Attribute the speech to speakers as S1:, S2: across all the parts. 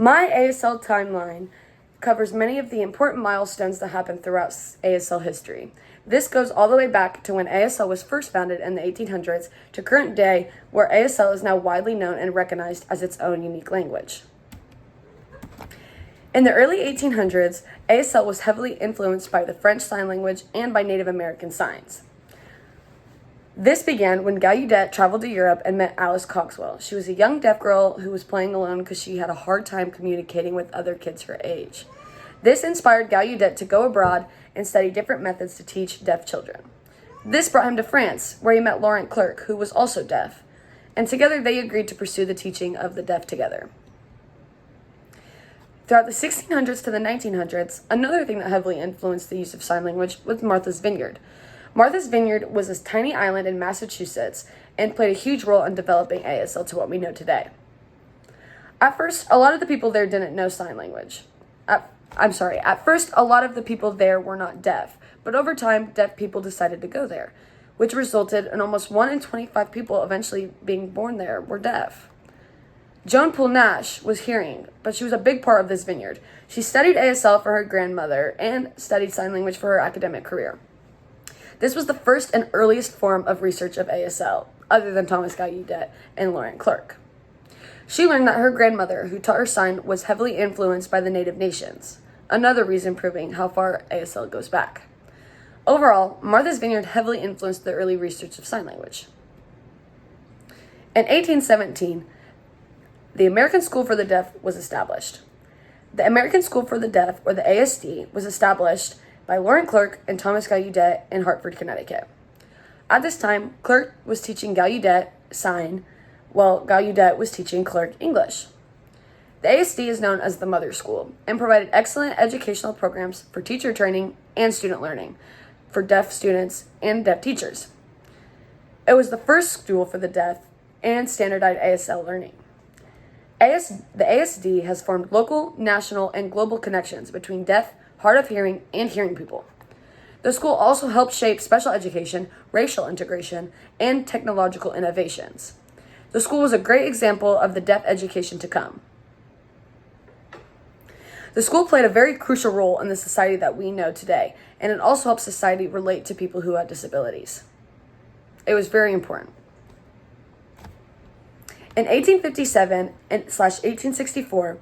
S1: My ASL timeline covers many of the important milestones that happened throughout ASL history. This goes all the way back to when ASL was first founded in the 1800s to current day, where ASL is now widely known and recognized as its own unique language. In the early 1800s, ASL was heavily influenced by the French Sign Language and by Native American signs. This began when Gallaudet traveled to Europe and met Alice Coxwell. She was a young deaf girl who was playing alone because she had a hard time communicating with other kids her age. This inspired Gallaudet to go abroad and study different methods to teach deaf children. This brought him to France, where he met Laurent Clerc, who was also deaf, and together they agreed to pursue the teaching of the deaf together. Throughout the 1600s to the 1900s, another thing that heavily influenced the use of sign language was Martha's Vineyard. Martha's Vineyard was a tiny island in Massachusetts and played a huge role in developing ASL to what we know today. At first, a lot of the people there didn't know sign language. At first, a lot of the people there were not deaf, but over time, deaf people decided to go there, which resulted in almost 1 in 25 people eventually being born there were deaf. Joan Poole Nash was hearing, but she was a big part of this vineyard. She studied ASL for her grandmother and studied sign language for her academic career. This was the first and earliest form of research of ASL, other than Thomas Gallaudet and Laurent Clerc. She learned that her grandmother, who taught her sign, was heavily influenced by the native nations, another reason proving how far ASL goes back. Overall, Martha's Vineyard heavily influenced the early research of sign language. In 1817, the American School for the Deaf was established. The American School for the Deaf, or the ASD, was established by Laurent Clerc and Thomas Gallaudet in Hartford, Connecticut. At this time, Clerc was teaching Gallaudet sign, while Gallaudet was teaching Clerc English. The ASD is known as the Mother School and provided excellent educational programs for teacher training and student learning for deaf students and deaf teachers. It was the first school for the deaf and standardized ASL learning. The ASD has formed local, national, and global connections between deaf, hard of hearing, and hearing people. The school also helped shape special education, racial integration, and technological innovations. The school was a great example of the deaf education to come. The school played a very crucial role in the society that we know today, and it also helped society relate to people who had disabilities. It was very important. In 1857/1864,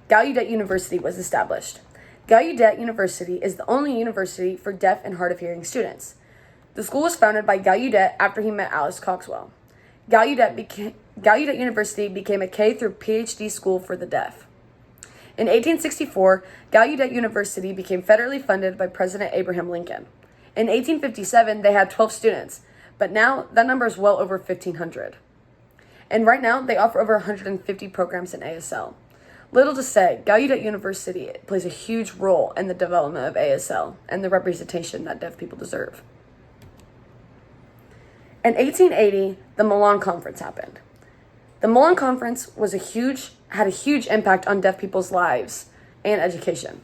S1: Gallaudet University was established. Gallaudet University is the only university for deaf and hard of hearing students. The school was founded by Gallaudet after he met Alice Coxwell. Gallaudet University became a K through PhD school for the deaf. In 1864, Gallaudet University became federally funded by President Abraham Lincoln. In 1857, they had 12 students, but now that number is well over 1,500. And right now, they offer over 150 programs in ASL. Little to say, Gallaudet University plays a huge role in the development of ASL and the representation that deaf people deserve. In 1880, the Milan Conference happened. The Milan Conference had a huge impact on deaf people's lives and education.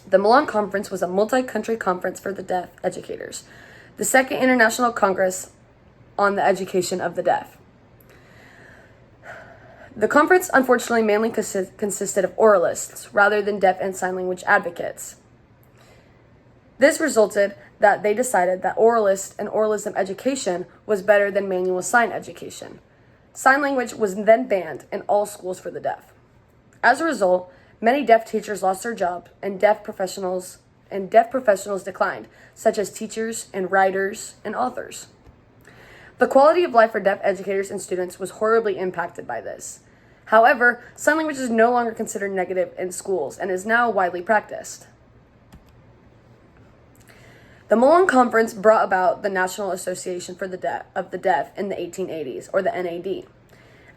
S1: The Milan Conference was a multi-country conference for the deaf educators, the second international congress on the education of the deaf. The conference, unfortunately, mainly consisted of oralists rather than deaf and sign language advocates. This resulted that they decided that oralist and oralism education was better than manual sign education. Sign language was then banned in all schools for the deaf. As a result, many deaf teachers lost their jobs and deaf professionals declined, such as teachers and writers and authors. The quality of life for deaf educators and students was horribly impacted by this. However, sign language is no longer considered negative in schools and is now widely practiced. The Milan Conference brought about the National Association for the Deaf in the 1880s, or the NAD.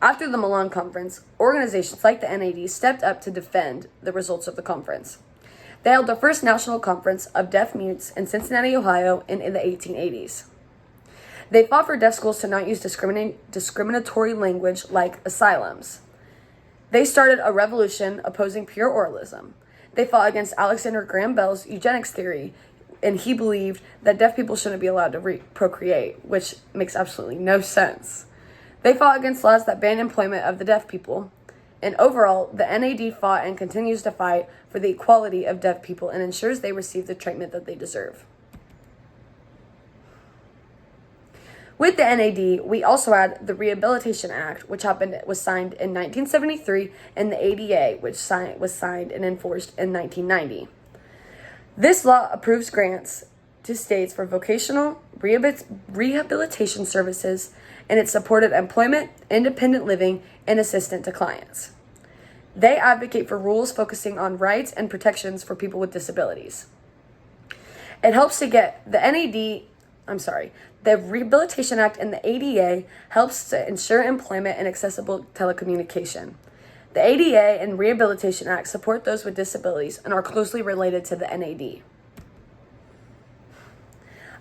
S1: After the Milan Conference, organizations like the NAD stepped up to defend the results of the conference. They held the first national conference of deaf mutes in Cincinnati, Ohio in the 1880s. They fought for deaf schools to not use discriminatory language like asylums. They started a revolution opposing pure oralism. They fought against Alexander Graham Bell's eugenics theory, and he believed that deaf people shouldn't be allowed to procreate, which makes absolutely no sense. They fought against laws that banned employment of the deaf people, And overall, the NAD fought and continues to fight for the equality of deaf people and ensures they receive the treatment that they deserve. With the NAD, we also had the Rehabilitation Act, which was signed in 1973, and the ADA, which was signed and enforced in 1990. This law approves grants to states for vocational rehabilitation services, and it supported employment, independent living, and assistance to clients. They advocate for rules focusing on rights and protections for people with disabilities. It helps to get the Rehabilitation Act and the ADA helps to ensure employment and accessible telecommunication. The ADA and Rehabilitation Act support those with disabilities and are closely related to the NAD.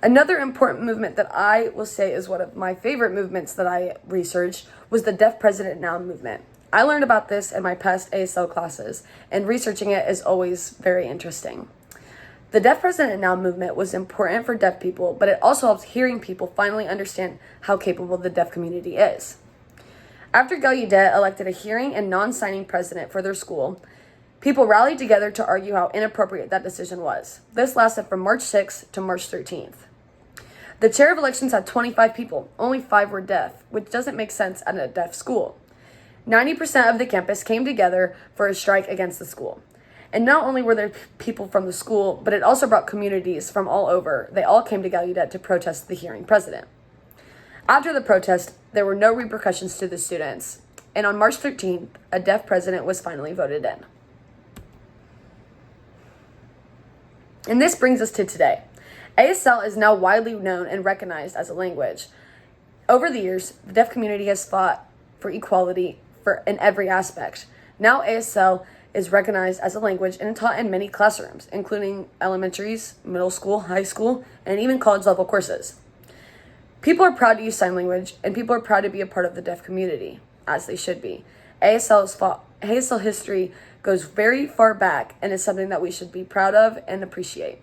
S1: Another important movement that I will say is one of my favorite movements that I researched was the Deaf President Now movement. I learned about this in my past ASL classes, and researching it is always very interesting. The Deaf President Now movement was important for deaf people, but it also helps hearing people finally understand how capable the deaf community is. After Gallaudet elected a hearing and non-signing president for their school, people rallied together to argue how inappropriate that decision was. This lasted from March 6th to March 13th. The chair of elections had 25 people. Only 5 were deaf, which doesn't make sense at a deaf school. 90% of the campus came together for a strike against the school. And not only were there people from the school, but it also brought communities from all over. They all came to Gallaudet to protest the hearing president. After the protest, there were no repercussions to the students. And on March 13th, a deaf president was finally voted in. And this brings us to today. ASL is now widely known and recognized as a language. Over the years, the deaf community has fought for equality in every aspect. Now ASL is recognized as a language and taught in many classrooms, including elementaries, middle school, high school, and even college-level courses. People are proud to use sign language, and people are proud to be a part of the deaf community, as they should be. ASL history goes very far back and is something that we should be proud of and appreciate.